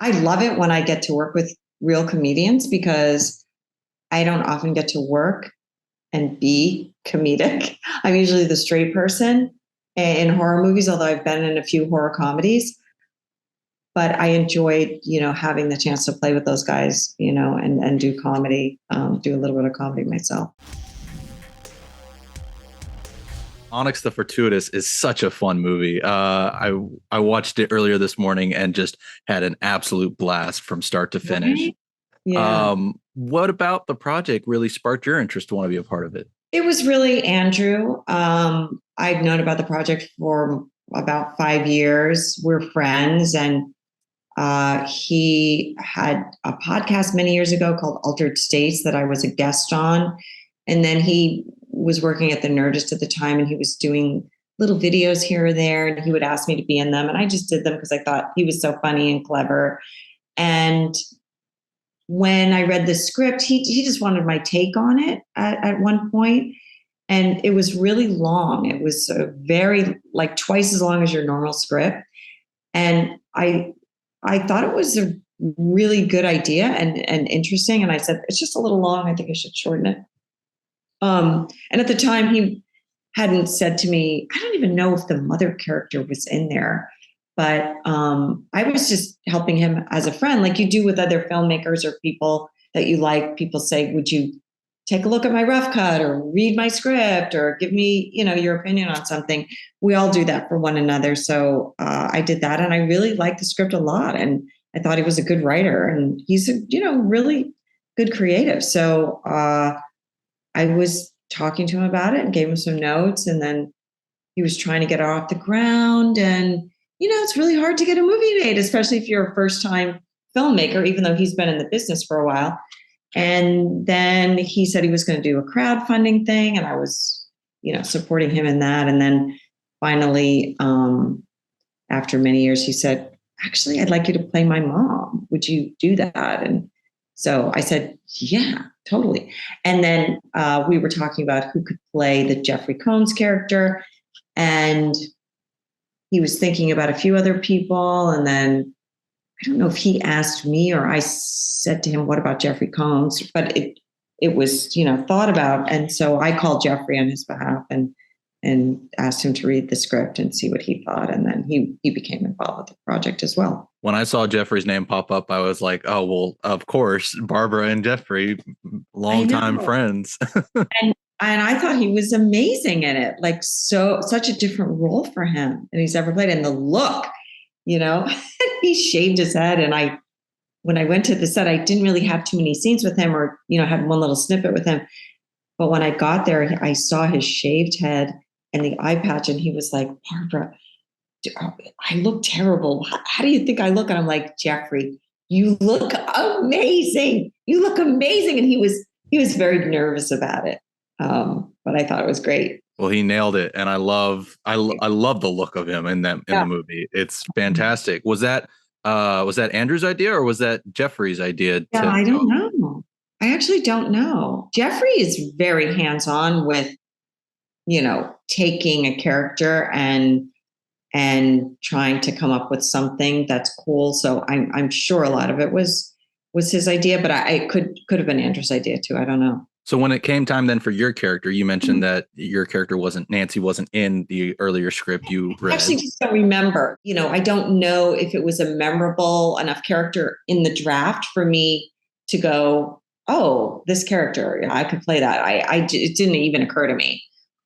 I love it when I get to work with real comedians because I don't often get to work and be comedic. I'm usually the straight person in horror movies, although I've been in a few horror comedies. But I enjoyed, having the chance to play with those guys, and do comedy, do a little bit of comedy myself. Onyx the Fortuitous is such a fun movie. I watched it earlier this morning and just had an absolute blast from start to finish. Right? Yeah. What about the project really sparked your interest to want to be a part of it? It was really Andrew. I'd known about the project for about 5 years. We're friends, and he had a podcast many years ago called Altered States that I was a guest on. And then he was working at the Nerdist at the time, and he was doing little videos here or there, and he would ask me to be in them. And I just did them because I thought he was so funny and clever. And when I read the script, he just wanted my take on it at one point. And it was really long. It was very, like, twice as long as your normal script. And I thought it was a really good idea and interesting. And I said, it's just a little long. I think I should shorten it. And at the time, he hadn't said to me, I don't even know if the mother character was in there, but I was just helping him as a friend, like you do with other filmmakers or people that you like. People say, would you take a look at my rough cut or read my script or give me, your opinion on something? We all do that for one another. So I did that, and I really liked the script a lot. And I thought he was a good writer, and he's a, really good creative. So I was talking to him about it and gave him some notes, and then he was trying to get it off the ground. And, it's really hard to get a movie made, especially if you're a first-time filmmaker, even though he's been in the business for a while. And then he said he was going to do a crowdfunding thing, and I was, supporting him in that. And then finally, after many years, he said, actually, I'd like you to play my mom. Would you do that? And so I said, yeah, totally. And then we were talking about who could play the Jeffrey Combs character. And he was thinking about a few other people. And then I don't know if he asked me or I said to him, what about Jeffrey Combs? But it was, thought about. And so I called Jeffrey on his behalf and asked him to read the script and see what he thought. And then he became involved with the project as well. When I saw Jeffrey's name pop up, I was like, oh, well, of course, Barbara and Jeffrey, longtime friends. And I thought he was amazing in it, like such a different role for him than he's ever played. And the look, he shaved his head. And when I went to the set, I didn't really have too many scenes with him or, had one little snippet with him. But when I got there, I saw his shaved head and the eye patch, and he was like, Barbara, I look terrible. How do you think I look? And I'm like, Jeffrey, you look amazing. You look amazing. And he was very nervous about it. But I thought it was great. Well, he nailed it. And I love the look of him in the movie. It's fantastic. Was that Andrew's idea or was that Jeffrey's idea? I don't know. I actually don't know. Jeffrey is very hands-on with, taking a character and trying to come up with something that's cool. So I'm sure a lot of it was his idea, but I could have been Andrew's idea too. I don't know. So when it came time then for your character, you mentioned that your character Nancy wasn't in the earlier script you read. I actually just don't remember. I don't know if it was a memorable enough character in the draft for me to go, oh, this character, I could play that. It didn't even occur to me.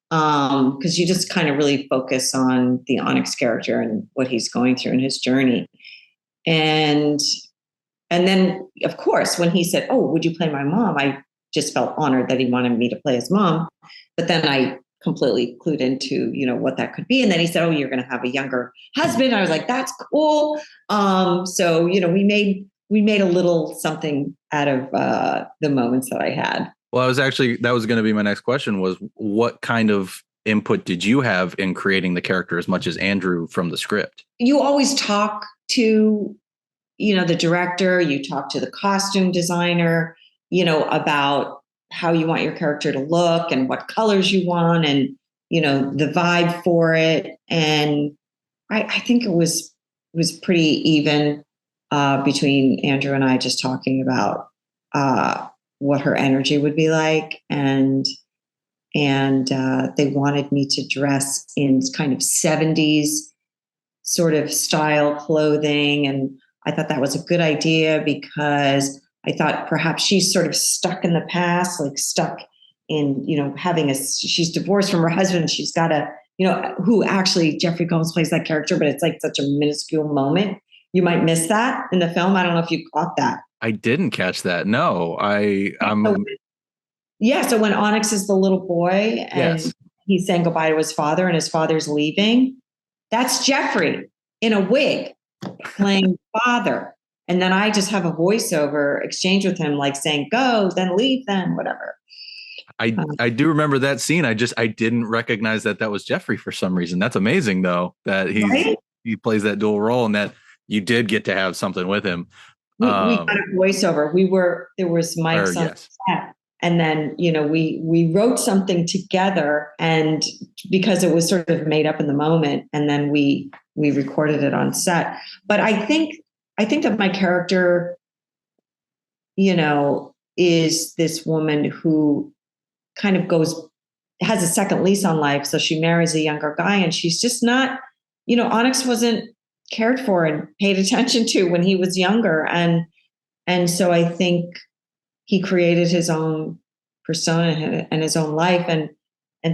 Because you just kind of really focus on the Onyx character and what he's going through in his journey. And then, of course, when he said, oh, would you play my mom? I just felt honored that he wanted me to play his mom. But then I completely clued into, what that could be. And then he said, oh, you're going to have a younger husband. I was like, that's cool. So, we made a little something out of the moments that I had. Well, that was going to be my next question was what kind of input did you have in creating the character as much as Andrew from the script? You always talk to, the director, you talk to the costume designer, about how you want your character to look and what colors you want and, the vibe for it. And I think it was pretty even. between Andrew and I, just talking about what her energy would be like, and they wanted me to dress in kind of 70s sort of style clothing, and I thought that was a good idea because I thought perhaps she's sort of stuck in the past, like stuck in, she's divorced from her husband. She's got a, who actually Jeffrey Combs plays that character, but it's like such a minuscule moment. You might miss that in the film. I don't know if you caught that. I didn't catch that. No, So when Onyx is the little boy and yes, he's saying goodbye to his father and his father's leaving, that's Jeffrey in a wig playing father. And then I just have a voiceover exchange with him, like saying, go, then leave, then whatever. I do remember that scene. I didn't recognize that was Jeffrey for some reason. That's amazing though, that he plays that dual role and that you did get to have something with him. We got a voiceover. There was mics on set. And then, we wrote something together, and because it was sort of made up in the moment, and then we recorded it on set. But I think that my character, is this woman who kind of has a second lease on life. So she marries a younger guy, and she's just not, Onyx wasn't cared for and paid attention to when he was younger. And so I think he created his own persona and his own life. And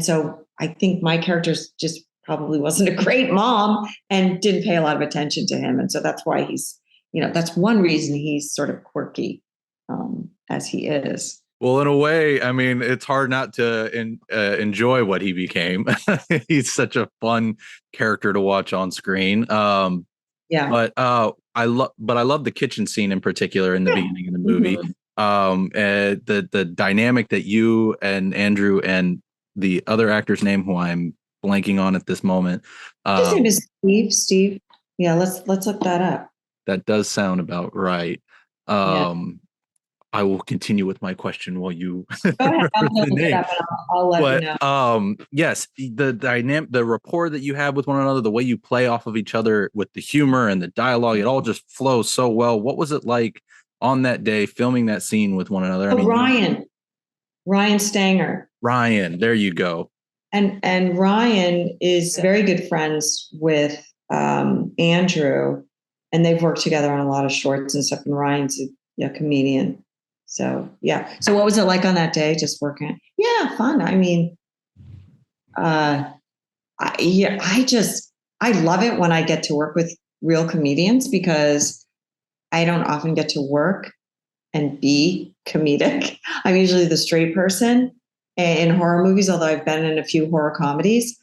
so I think my character just probably wasn't a great mom and didn't pay a lot of attention to him. And so that's why he's, that's one reason he's sort of quirky as he is. Well, in a way, I mean, it's hard not to enjoy what he became. He's such a fun character to watch on screen. But I love the kitchen scene in particular in the beginning of the movie. The dynamic that you and Andrew and the other actor's name, who I'm blanking on at this moment. His name is Steve. Yeah, let's look that up. That does sound about right. I will continue with my question while you go ahead. I'll let you know. Yes, the rapport that you have with one another, the way you play off of each other with the humor and the dialogue, it all just flows so well. What was it like on that day filming that scene with one another? Ryan Stanger. Ryan, there you go. And Ryan is very good friends with Andrew, and they've worked together on a lot of shorts and stuff. And Ryan's a comedian. So, yeah. So what was it like on that day? Just working? Yeah, fun. I mean, I love it when I get to work with real comedians, because I don't often get to work and be comedic. I'm usually the straight person in horror movies, although I've been in a few horror comedies.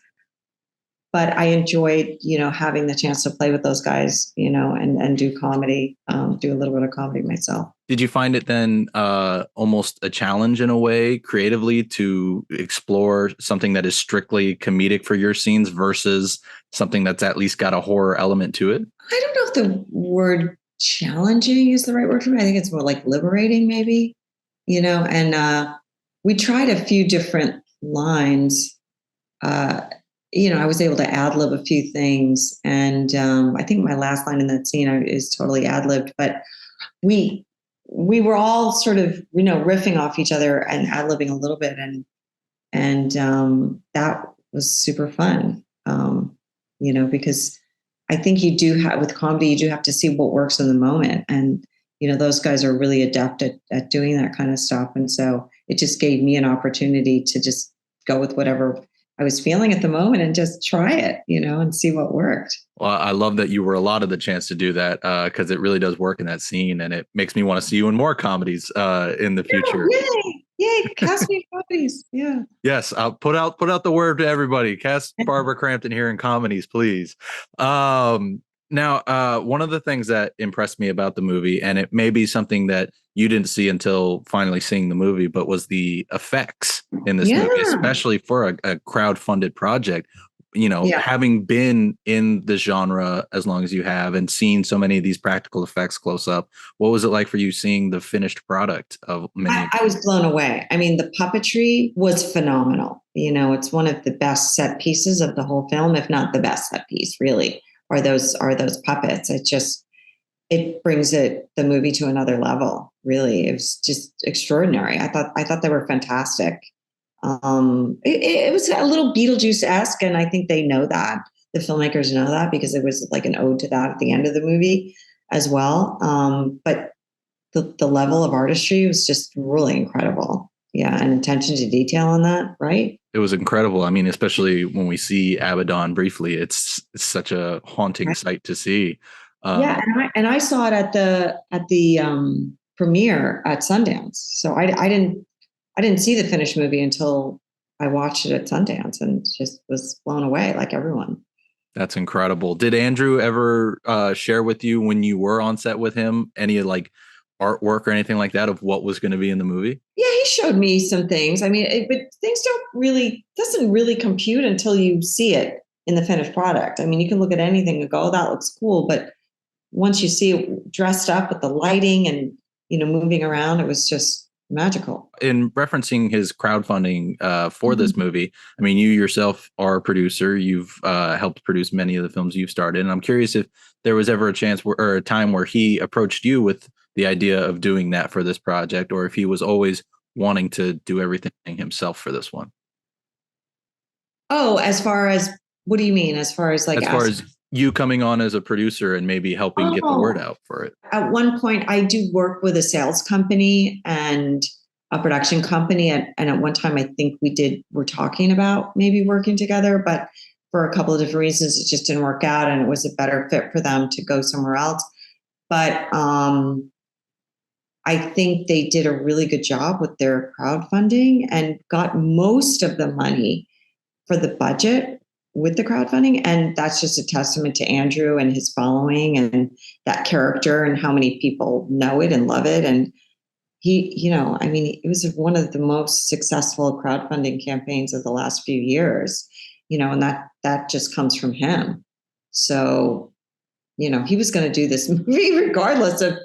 But I enjoyed, having the chance to play with those guys, and do comedy, do a little bit of comedy myself. Did you find it then almost a challenge in a way, creatively, to explore something that is strictly comedic for your scenes versus something that's at least got a horror element to it? I don't know if the word challenging is the right word for me. I think it's more like liberating, maybe, and we tried a few different lines. I was able to ad-lib a few things. And I think my last line in that scene is totally ad-libbed. But we were all sort of, riffing off each other and ad-libbing a little bit. And that was super fun, because I think you do have, with comedy, you do have to see what works in the moment. And, those guys are really adept at doing that kind of stuff. And so it just gave me an opportunity to just go with whatever I was feeling at the moment and just try it, and see what worked. Well, I love that you were allotted the chance to do that, because it really does work in that scene, and it makes me want to see you in more comedies in the future. Yay! Cast me in comedies. Yeah. Yes, I'll put out the word to everybody. Cast Barbara Crampton here in comedies, please. Now, one of the things that impressed me about the movie, and it may be something that you didn't see until finally seeing the movie, but was the effects in this movie, especially for a crowd-funded project. Having been in the genre as long as you have and seen so many of these practical effects close up, what was it like for you seeing the finished product of many? I was blown away. I mean, the puppetry was phenomenal. It's one of the best set pieces of the whole film, if not the best set piece, really. Are those puppets? It just, it brings the movie to another level. Really, it was just extraordinary. I thought they were fantastic. It was a little Beetlejuice-esque, and I think they know that. The filmmakers know that because it was like an ode to that at the end of the movie as well. But the level of artistry was just really incredible. Yeah, and attention to detail on that, right? It was incredible. I mean, especially when we see Abaddon briefly, it's such a haunting sight to see. Yeah, and I saw it at the premiere at Sundance. So I didn't see the finished movie until I watched it at Sundance, and just was blown away, like everyone. That's incredible. Did Andrew ever share with you when you were on set with him any like artwork or anything like that of what was going to be in the movie? Yeah, he showed me some things. I mean, but things doesn't really compute until you see it in the finished product. I mean, you can look at anything and go, "Oh, that looks cool," but once you see it dressed up with the lighting and moving around, it was just magical. In referencing his crowdfunding for this movie, I mean, you yourself are a producer. You've helped produce many of the films you've started, and I'm curious if there was ever a chance or a time where he approached you with the idea of doing that for this project, or if he was always wanting to do everything himself for this one. Oh, as far as, what do you mean? As far as like, as far as you coming on as a producer and maybe helping get the word out for it. At one point, I do work with a sales company and a production company. And at one time, I think we're talking about maybe working together, but for a couple of different reasons, it just didn't work out, and it was a better fit for them to go somewhere else. But I think they did a really good job with their crowdfunding and got most of the money for the budget with the crowdfunding. And that's just a testament to Andrew and his following and that character and how many people know it and love it. And he, I mean, it was one of the most successful crowdfunding campaigns of the last few years, and that just comes from him. So, he was going to do this movie regardless of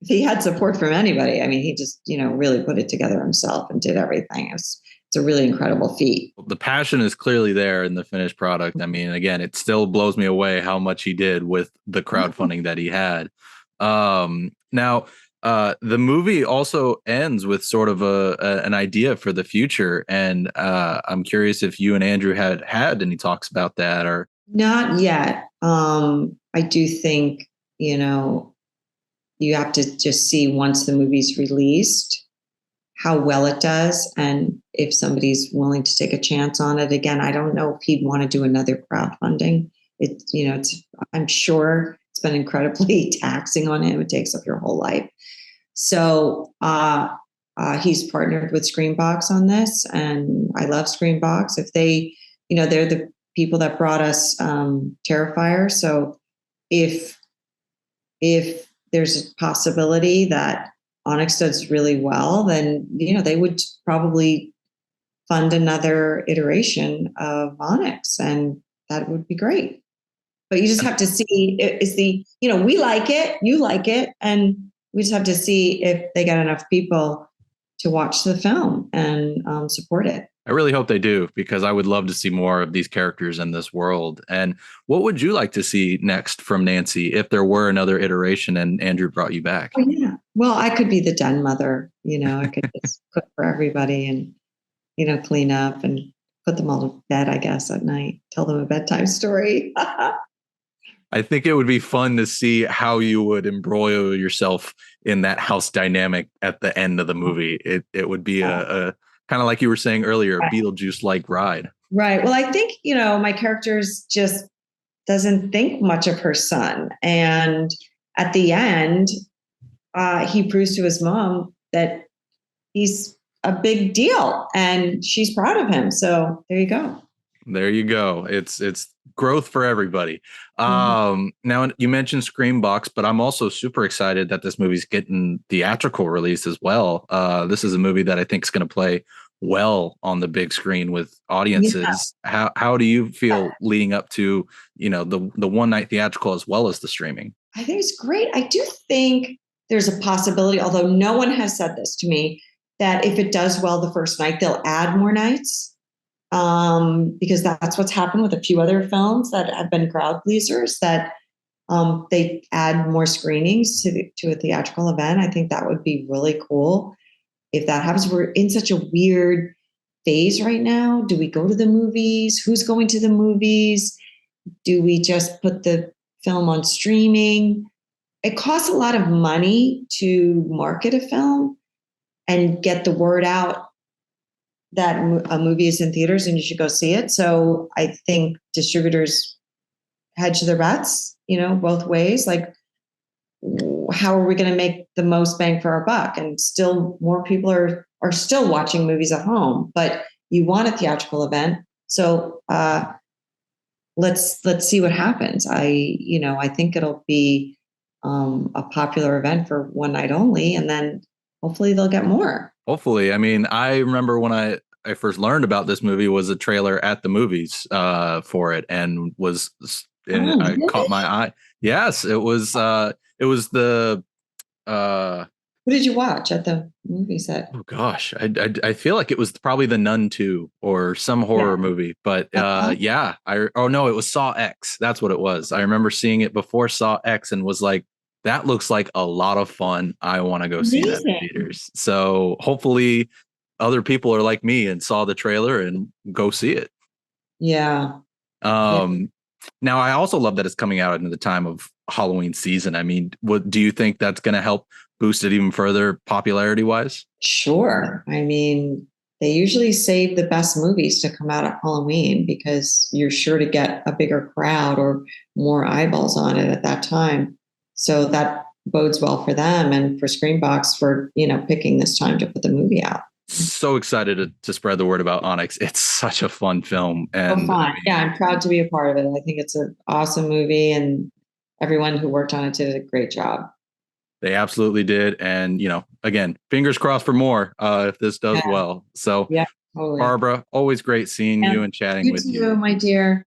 if he had support from anybody. I mean, he just, really put it together himself and did everything. It's a really incredible feat. The passion is clearly there in the finished product. I mean, again, it still blows me away how much he did with the crowdfunding that he had. Now, the movie also ends with sort of an idea for the future. And I'm curious if you and Andrew had any talks about that or not yet. I do think, you have to just see once the movie's released how well it does, and if somebody's willing to take a chance on it. Again, I don't know if he'd want to do another crowdfunding. I'm sure it's been incredibly taxing on him. It takes up your whole life. So he's partnered with Screambox on this, and I love Screambox. If they, they're the people that brought us Terrifier. So if there's a possibility that Onyx does really well, then, they would probably fund another iteration of Onyx, and that would be great. But you just have to see, we like it, you like it, and we just have to see if they get enough people to watch the film and support it. I really hope they do, because I would love to see more of these characters in this world. And what would you like to see next from Nancy if there were another iteration and Andrew brought you back? Oh, yeah. Well, I could be the den mother. I could just cook for everybody and, clean up and put them all to bed, I guess, at night, tell them a bedtime story. I think it would be fun to see how you would embroil yourself in that house dynamic at the end of the movie. It would be a kind of like you were saying earlier, a Beetlejuice-like ride. Right. Well, I think, my character's just doesn't think much of her son. And at the end, he proves to his mom that he's a big deal and she's proud of him. So there you go. There you go. It's growth for everybody. Now you mentioned Screambox, but I'm also super excited that this movie's getting theatrical release as well. This is a movie that I think is going to play well on the big screen with audiences. Yeah. How do you feel leading up to, the one night theatrical as well as the streaming? I think it's great. I do think there's a possibility, although no one has said this to me, that if it does well the first night, they'll add more nights. Because that's what's happened with a few other films that have been crowd pleasers, that they add more screenings to a theatrical event. I think that would be really cool if that happens. We're in such a weird phase right now. Do we go to the movies? Who's going to the movies? Do we just put the film on streaming? It costs a lot of money to market a film and get the word out that a movie is in theaters and you should go see it. So I think distributors hedge their bets, both ways. Like, how are we going to make the most bang for our buck? And still more people are still watching movies at home, but you want a theatrical event. So let's see what happens. I think it'll be a popular event for one night only, and then hopefully they'll get more. Hopefully. I mean, I remember when I first learned about this movie was a trailer at the movies for it, and I caught my eye. Yes, it was the what did you watch at the movie set? Oh gosh, I feel like it was probably The Nun 2 or some horror movie, but it was Saw X. That's what it was. I remember seeing it before Saw X and was like, that looks like a lot of fun. I want to go see that in theaters. So hopefully other people are like me and saw the trailer and go see it. Yeah. Now I also love that it's coming out into the time of Halloween season. I mean, what do you think that's going to help boost it even further popularity wise? Sure. I mean, they usually save the best movies to come out at Halloween because you're sure to get a bigger crowd or more eyeballs on it at that time. So that bodes well for them and for Screambox for, picking this time to put the movie out. So excited to spread the word about Onyx. It's such a fun film. And I'm proud to be a part of it. I think it's an awesome movie and everyone who worked on it did a great job. They absolutely did. And, again, fingers crossed for more if this does well. So, yeah, totally. Barbara, always great seeing you and chatting with you. My dear.